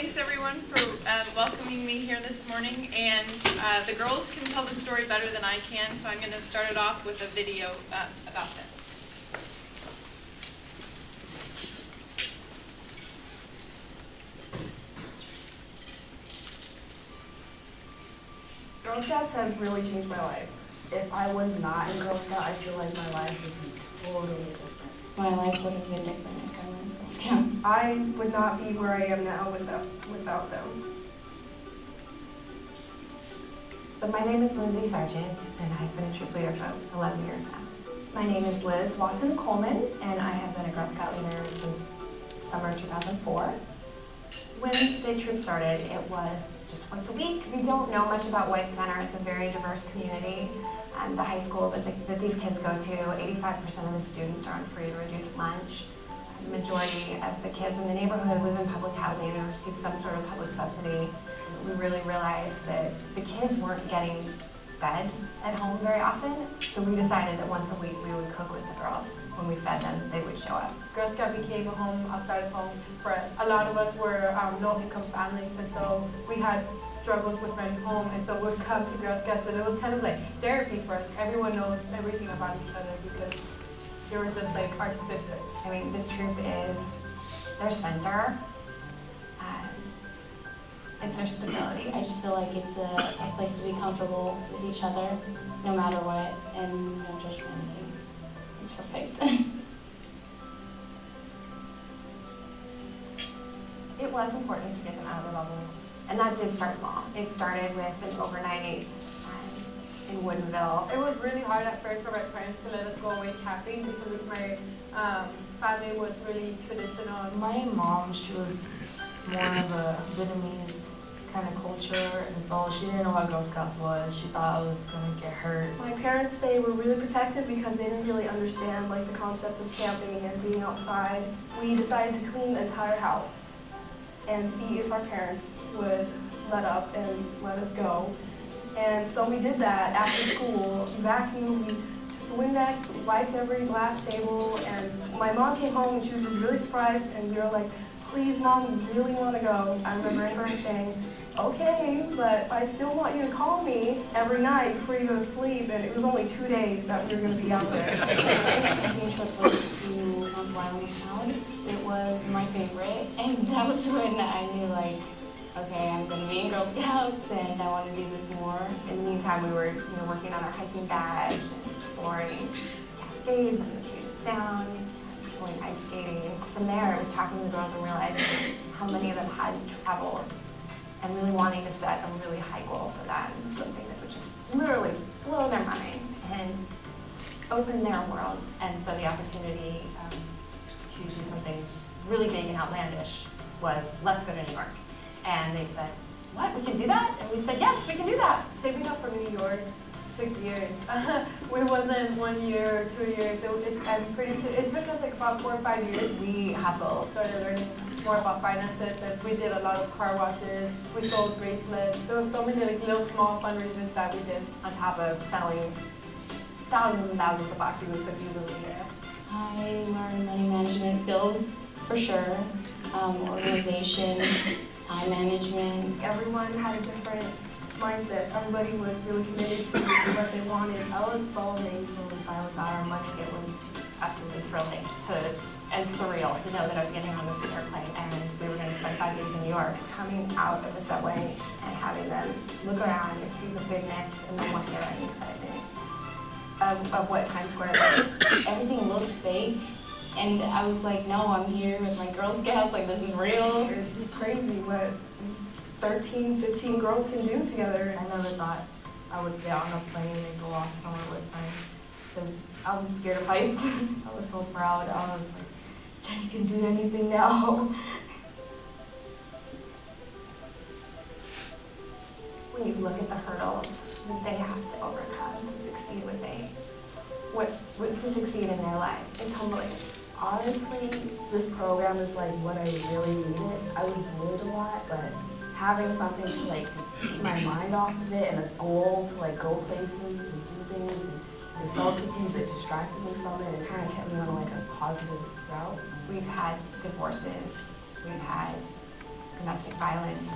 thanks everyone for welcoming me here this morning. And the girls can tell the story better than I can, so I'm going to start it off with a video about them. Girl Scouts have really changed my life. If I was not in Girl Scout, I feel like my life would be totally different. My life would have been different if I went Girl Scout. I would not be where I am now without them. So my name is Lindsay Sargent, and I've been a troop leader for 11 years now. My name is Liz Wasson-Coleman, and I have been a Girl Scout leader since summer 2004. When the troop started, it was just once a week. We don't know much about White Center. It's a very diverse community. The high school that these kids go to, 85% of the students are on free or reduced lunch. The majority of the kids in the neighborhood live in public housing and receive some sort of public subsidy. We really realized that the kids weren't getting fed at home very often, so we decided that once a week we would cook with the girls. When we fed them, they would show up. Girl Scout became a home outside of home for us. A lot of us were low-income families, and so we had struggles with renting home, and so we'd come to Girl Scouts, and it was kind of like therapy for us. Everyone knows everything about each other because they were just like our sisters. I mean, this troop is their center. It's their stability. I just feel like it's a place to be comfortable with each other, no matter what, and no judgment. It's perfect. It was important to get them out of their bubble, and that did start small. It started with an overnight in Woodinville. It was really hard at first for my parents to let us go away camping because my family was really traditional. My mom, she was more of a Vietnamese kind of culture, and so she didn't know what Girl Scouts was. She thought I was going to get hurt. My parents, they were really protective because they didn't really understand like the concept of camping and being outside. We decided to clean the entire house and see if our parents would let up and let us go. And so we did that after school. We vacuumed, we took the Windex, we wiped every glass table, and my mom came home and she was just really surprised, and we were like, please, Mom, we really want to go. I remember her saying, okay, but I still want you to call me every night before you go to sleep, and it was only 2 days that we were going to be out there. The camping trip was to Wyoming Town. It was my favorite, and that was when I knew, like, okay, I'm going to be in Girl Scouts, and I want to do this more. In the meantime, we were working on our hiking badge and exploring Cascades and the Puget Sound, going ice skating. And from there, it was talking to the girls and realizing how many of them had traveled and really wanting to set a really high goal for them, something that would just literally blow their mind and open their world. And so the opportunity to do something really big and outlandish was, let's go to New York. And they said, what, we can do that? And we said, yes, we can do that. Saving up for New York took years. We wasn't 1 year or 2 years. It took us like about 4 or 5 years. We hustled. Started learning more about finances, and we did a lot of car washes. We sold bracelets. There was so many like little small fundraisers that we did on top of selling thousands and thousands of boxes of cookies a year. I learned money management skills, for sure, organization, time management. Everyone had a different mindset. Everybody was really committed to what they wanted. I was so amazed when we finally got our money. It was absolutely thrilling and surreal to know that I was getting on this airplane and we were going to spend 5 days in New York. Coming out of the subway and having them look around and see the bigness and the wonder and the excitement of what Times Square is. Everything looked fake, and I was like, no, I'm here with my Girl Scouts, like this is real. This is crazy what 13, 15 girls can do together. I never thought I would get on a plane and go off somewhere with friends, because I was scared of heights. I was so proud. I was like, Jenny can do anything now. When you look at the hurdles that they have to overcome to succeed to succeed in their lives, it's humbling. Honestly, this program is like what I really needed. I was bullied a lot, but having something to like to keep my mind off of it and a goal to like go places and do things and to sell cookies that distracted me from it and kind of kept me on like a positive route. We've had divorces, we've had domestic violence.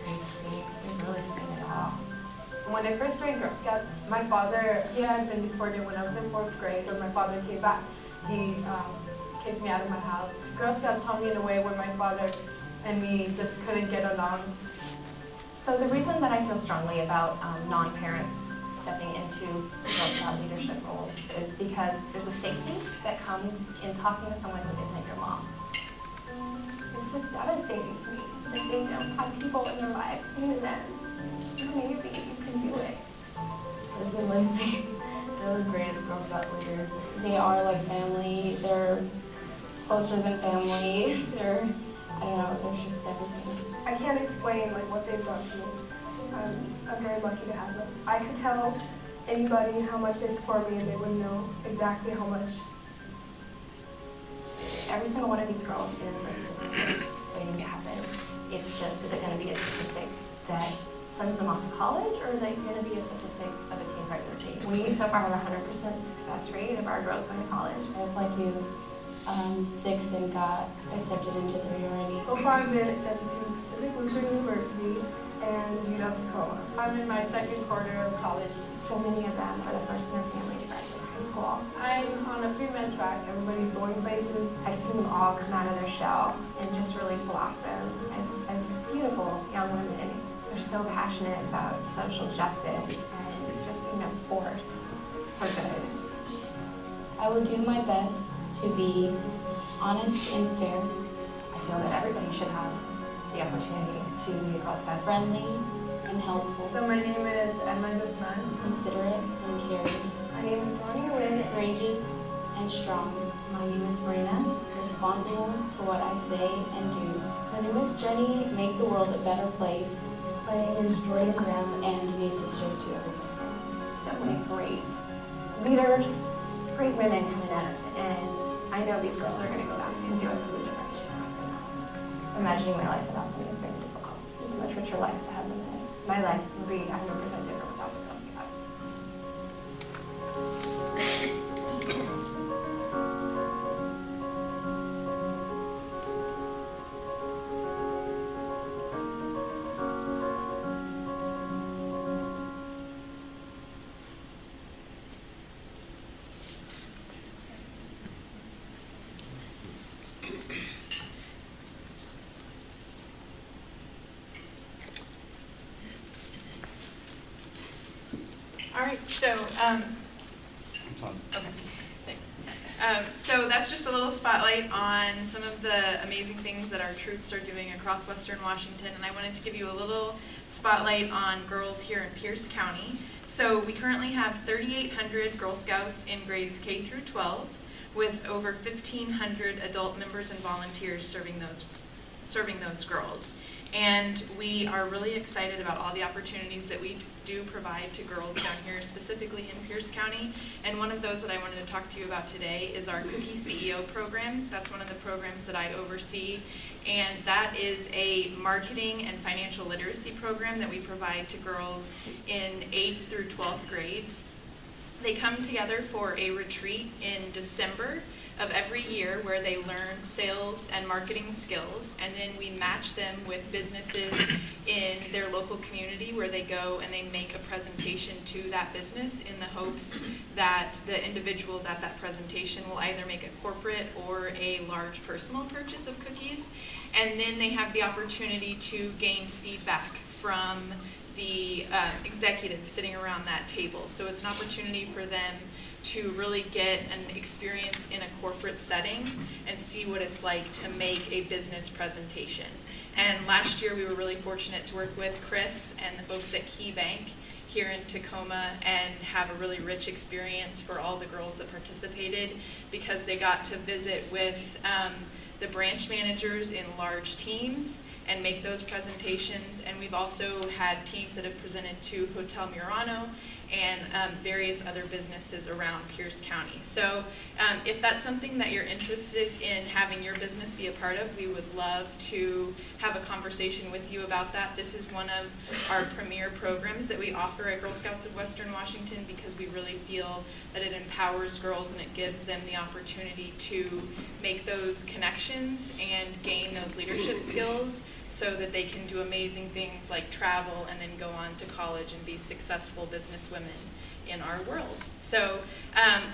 We've really seen it all. When I first joined Girl Scouts, my father, he had been deported when I was in 4th grade. When my father came back, he kicked me out of my house. Girl Scouts taught me in a way where my father and me just couldn't get along. So the reason that I feel strongly about non-parents stepping into Girl Scout leadership roles is because there's a safety that comes in talking to someone who isn't your mom. It's just devastating to me that they don't have people in their lives who then, it's amazing, you can do it. This is Lindsay. They're the greatest Girl Scout leaders. They are like family. They're closer than family. They're, I don't know, they're just everything. I can't explain like what they've done to me. I'm very lucky to have them. I could tell anybody how much they support me and they would know exactly how much. Every single one of these girls is a statistic waiting to happen. It's just, is it going to be a statistic that sends them off to college, or is it going to be a statistic of a teen pregnancy? We so far have a 100% success rate of our girls going to college. I applied to 6 and got accepted into 3 already. So far I've been accepted to Pacific Lutheran University and Tacoma. I'm in my 2nd quarter of college. So many of them are the first in their family to graduate high school. I'm on a pre-med track. Everybody's going places. I've seen them all come out of their shell and just really blossom as beautiful young women. They're so passionate about social justice and just being a force for good. I will do my best to be honest and fair, I feel that everybody should have the opportunity to be a Girl Scout. friendly and helpful, So my name is Emma Guzman. considerate and caring, My name is Tony Wynn. courageous and strong. My name is Marina, responsible for what I say and do. My name is Jenny, make the world a better place. My name is Jordan Graham. And be a sister to every person. So many great leaders, great women coming up, and I know these girls are going to go back and do a really different after that. Imagining my life without them is very difficult. It's a much richer life to have them in. My life would be 100% different without the Girl Scouts. All right, so, okay, thanks. So that's just a little spotlight on some of the amazing things that our troops are doing across Western Washington, and I wanted to give you a little spotlight on girls here in Pierce County. So we currently have 3,800 Girl Scouts in grades K through 12, with over 1,500 adult members and volunteers serving those girls. And we are really excited about all the opportunities that we do provide to girls down here, specifically in Pierce County. And one of those that I wanted to talk to you about today is our Cookie CEO program. That's one of the programs that I oversee. And that is a marketing and financial literacy program that we provide to girls in 8th through 12th grades. They come together for a retreat in December of every year where they learn sales and marketing skills, and then we match them with businesses in their local community where they go and they make a presentation to that business in the hopes that the individuals at that presentation will either make a corporate or a large personal purchase of cookies, and then they have the opportunity to gain feedback from the executives sitting around that table. So it's an opportunity for them to really get an experience in a corporate setting and see what it's like to make a business presentation. And last year we were really fortunate to work with Chris and the folks at Key Bank here in Tacoma and have a really rich experience for all the girls that participated, because they got to visit with the branch managers in large teams and make those presentations. And we've also had teams that have presented to Hotel Murano and various other businesses around Pierce County. So if that's something that you're interested in having your business be a part of, we would love to have a conversation with you about that. This is one of our premier programs that we offer at Girl Scouts of Western Washington, because we really feel that it empowers girls and it gives them the opportunity to make those connections and gain those leadership skills so that they can do amazing things like travel and then go on to college and be successful businesswomen in our world. So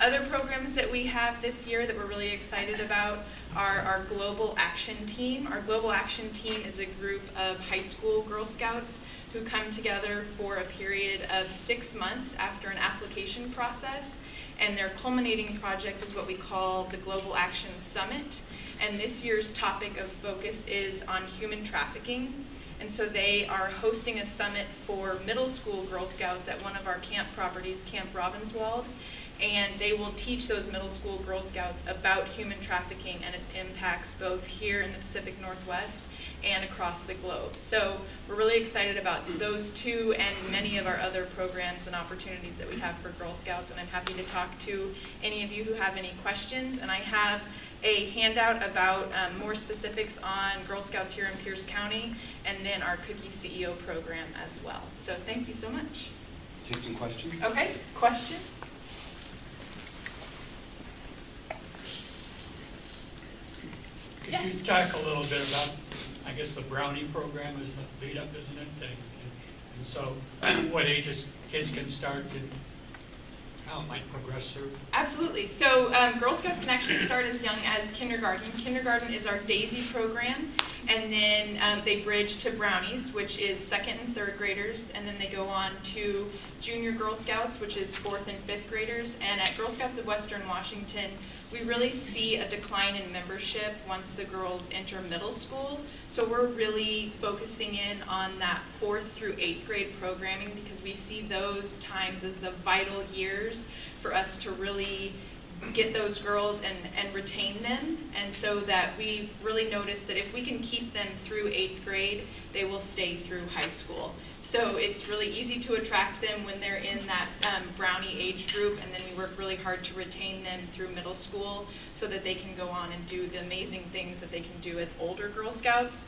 other programs that we have this year that we're really excited about are our Global Action Team. Our Global Action Team is a group of high school Girl Scouts who come together for a period of 6 months after an application process. And their culminating project is what we call the Global Action Summit. And this year's topic of focus is on human trafficking. And so they are hosting a summit for middle school Girl Scouts at one of our camp properties, Camp Robbinswald. And they will teach those middle school Girl Scouts about human trafficking and its impacts both here in the Pacific Northwest and across the globe. So we're really excited about those two and many of our other programs and opportunities that we have for Girl Scouts. And I'm happy to talk to any of you who have any questions. And I have a handout about more specifics on Girl Scouts here in Pierce County and then our Cookie CEO program as well. So thank you so much. Take some questions. Okay, questions? Could you talk a little bit about, I guess the Brownie program is the lead up, isn't it? And so what ages kids can start and how it might progress through? Absolutely. So Girl Scouts can actually start as young as kindergarten. Kindergarten is our DAISY program, and then they bridge to Brownies, which is 2nd and 3rd graders, and then they go on to Junior Girl Scouts, which is 4th and 5th graders. And at Girl Scouts of Western Washington, we really see a decline in membership once the girls enter middle school. So we're really focusing in on that 4th through 8th grade programming because we see those times as the vital years for us to really get those girls and retain them. And so that we really noticed that if we can keep them through 8th grade, they will stay through high school. So it's really easy to attract them when they're in that Brownie age group, and then we work really hard to retain them through middle school so that they can go on and do the amazing things that they can do as older Girl Scouts,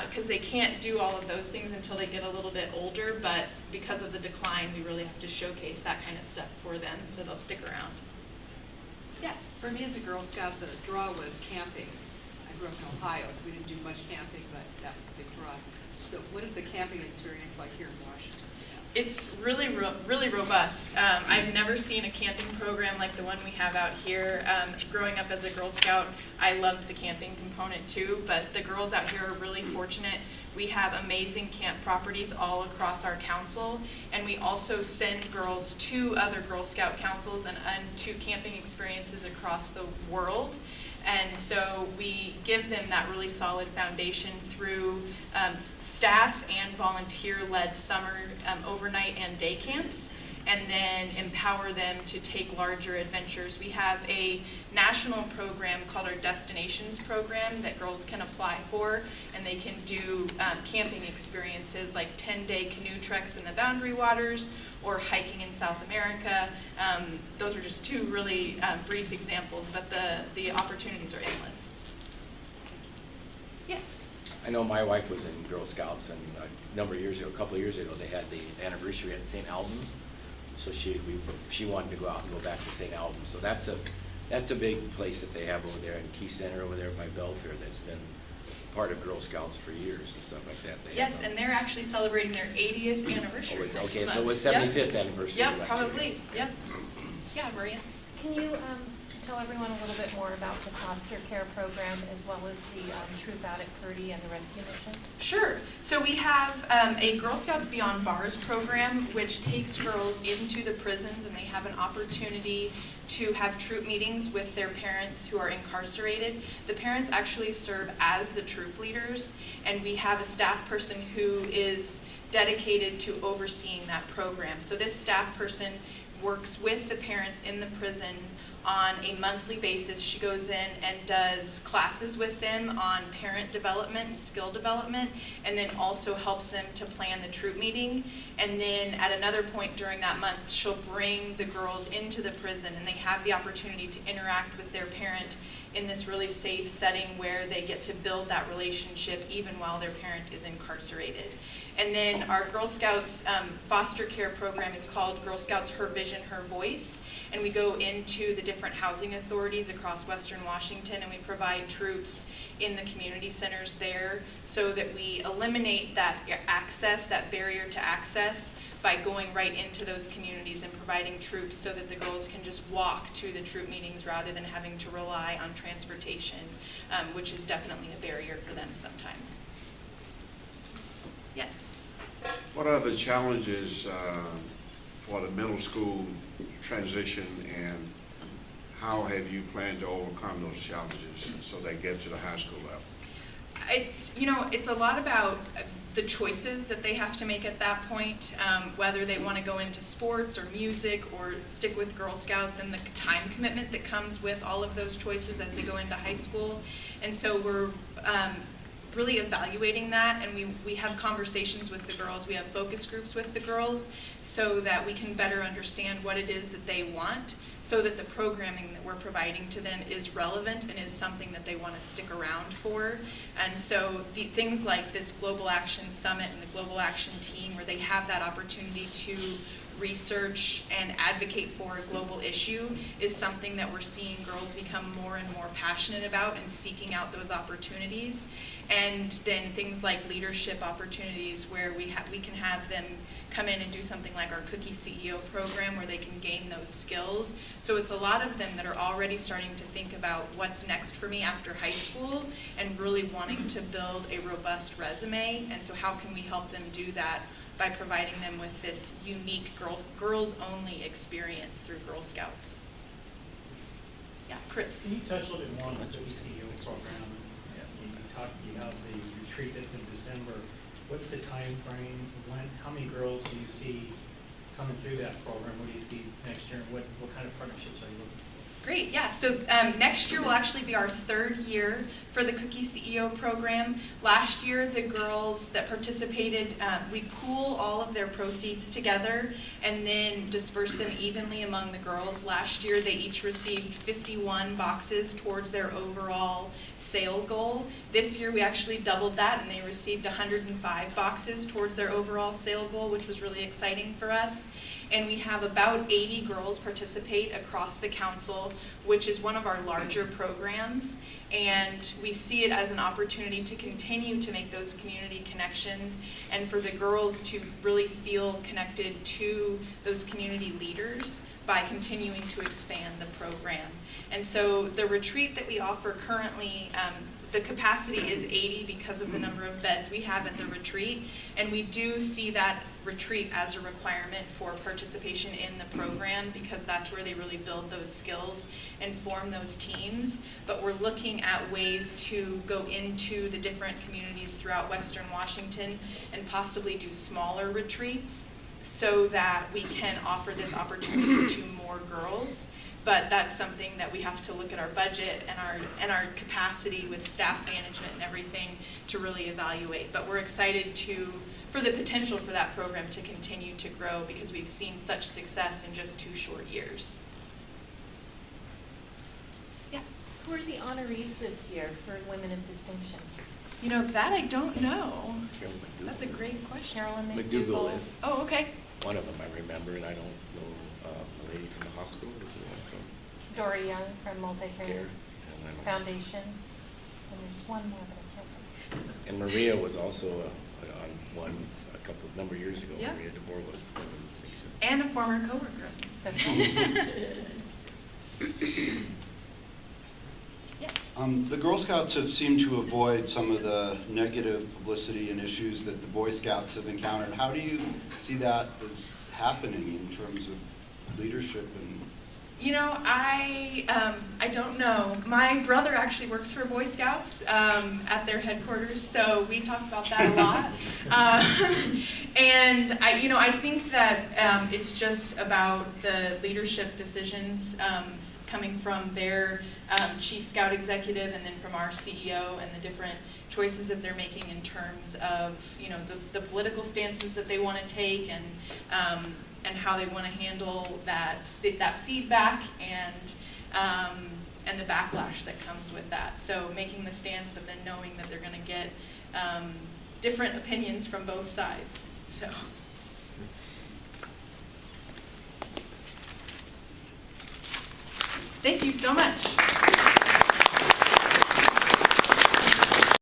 because they can't do all of those things until they get a little bit older, but because of the decline, we really have to showcase that kind of stuff for them so they'll stick around. Yes? For me as a Girl Scout, the draw was camping. I grew up in Ohio, so we didn't do much camping, but that was the big draw. So what is the camping experience like here in Washington? It's really robust. I've never seen a camping program like the one we have out here. Growing up as a Girl Scout, I loved the camping component too, but the girls out here are really fortunate. We have amazing camp properties all across our council, and we also send girls to other Girl Scout councils and to camping experiences across the world. And so we give them that really solid foundation through staff and volunteer-led summer, overnight and day camps, and then empower them to take larger adventures. We have a national program called our Destinations program that girls can apply for, and they can do camping experiences like 10-day canoe treks in the Boundary Waters or hiking in South America. Those are just two really brief examples, but the opportunities are endless. Yes? I know my wife was in Girl Scouts, and a couple of years ago, they had the anniversary at St. Albans. So she wanted to go out and go back to St. Albans. So that's a big place that they have over there in Key Center over there by Belfair that's been part of Girl Scouts for years and stuff like that. Yes, and they're actually celebrating their 80th anniversary. Oh, okay, next so it was 75th anniversary. Yep, probably. Yep. Yeah, Maria. Can you tell everyone a little bit more about the foster care program as well as the Truth Out at Purdy and the rescue mission? Sure. So we have a Girl Scouts Beyond Bars program, which takes girls into the prisons, and they have an opportunity to have troop meetings with their parents who are incarcerated. The parents actually serve as the troop leaders, and we have a staff person who is dedicated to overseeing that program. So this staff person works with the parents in the prison on a monthly basis. She goes in and does classes with them on parent development and skill development, and then also helps them to plan the troop meeting. And then at another point during that month, she'll bring the girls into the prison, and they have the opportunity to interact with their parent in this really safe setting where they get to build that relationship even while their parent is incarcerated. And then our Girl Scouts foster care program is called Girl Scouts Her Vision, Her Voice. and we go into the different housing authorities across Western Washington, and we provide troops in the community centers there so that we eliminate that access, that barrier to access, by going right into those communities and providing troops so that the girls can just walk to the troop meetings rather than having to rely on transportation, which is definitely a barrier for them sometimes. Yes? What are the challenges for the middle school transition, and how have you planned to overcome those challenges so they get to the high school level? It's, you know, it's a lot about the choices that they have to make at that point, whether they want to go into sports or music or stick with Girl Scouts, and the time commitment that comes with all of those choices as they go into high school. And so we're really evaluating that, and we have conversations with the girls. We have focus groups with the girls so that we can better understand what it is that they want, so that the programming that we're providing to them is relevant and is something that they want to stick around for. And so the things like this Global Action Summit and the Global Action Team, where they have that opportunity to research and advocate for a global issue, is something that we're seeing girls become more and more passionate about and seeking out those opportunities. And then things like leadership opportunities, where we can have them come in and do something like our Cookie CEO program, where they can gain those skills. So it's a lot of them that are already starting to think about what's next for me after high school and really wanting to build a robust resume. And so how can we help them do that by providing them with this unique girls-only experience through Girl Scouts? Yeah, Chris. Can you touch a little bit more on the Cookie CEO program? You have the retreat that's in December. What's the time frame? How many girls do you see coming through that program? What do you see next year? And what kind of partnerships are you looking for? Great, yeah. So next year will actually be our third year for the Cookie CEO program. Last year, the girls that participated, we pool all of their proceeds together and then disperse them evenly among the girls. Last year, they each received 51 boxes towards their overall sale goal. This year, we actually doubled that, and they received 105 boxes towards their overall sale goal, which was really exciting for us. And we have about 80 girls participate across the council, which is one of our larger programs. And we see it as an opportunity to continue to make those community connections and for the girls to really feel connected to those community leaders by continuing to expand the program. And so the retreat that we offer currently, the capacity is 80 because of the number of beds we have at the retreat, and we do see that retreat as a requirement for participation in the program because that's where they really build those skills and form those teams. But we're looking at ways to go into the different communities throughout Western Washington and possibly do smaller retreats so that we can offer this opportunity to more girls. But that's something that we have to look at our budget and our capacity with staff management and everything to really evaluate. But we're excited for the potential for that program to continue to grow because we've seen such success in just 2 short years. Yeah. Who are the honorees this year for Women of Distinction? You know, that I don't know. That's a great question. Carolyn McDougall. Oh, okay. One of them I remember, and I don't know the lady from the hospital. Dory Young from Multi-Care Foundation. And there's one more, but I can't remember. And Maria was also on one a number of years ago. Yeah. Maria DeBoer was. And a former coworker. That's Yes. The Girl Scouts have seemed to avoid some of the negative publicity and issues that the Boy Scouts have encountered. How do you see that as happening in terms of leadership and? You know, I don't know. My brother actually works for Boy Scouts at their headquarters, so we talk about that a lot. And I think that it's just about the leadership decisions coming from their chief scout executive and then from our CEO and the different choices that they're making in terms of, the political stances that they want to take and how they want to handle that feedback and the backlash that comes with that. So making the stance, but then knowing that they're going to get different opinions from both sides. So. Thank you so much.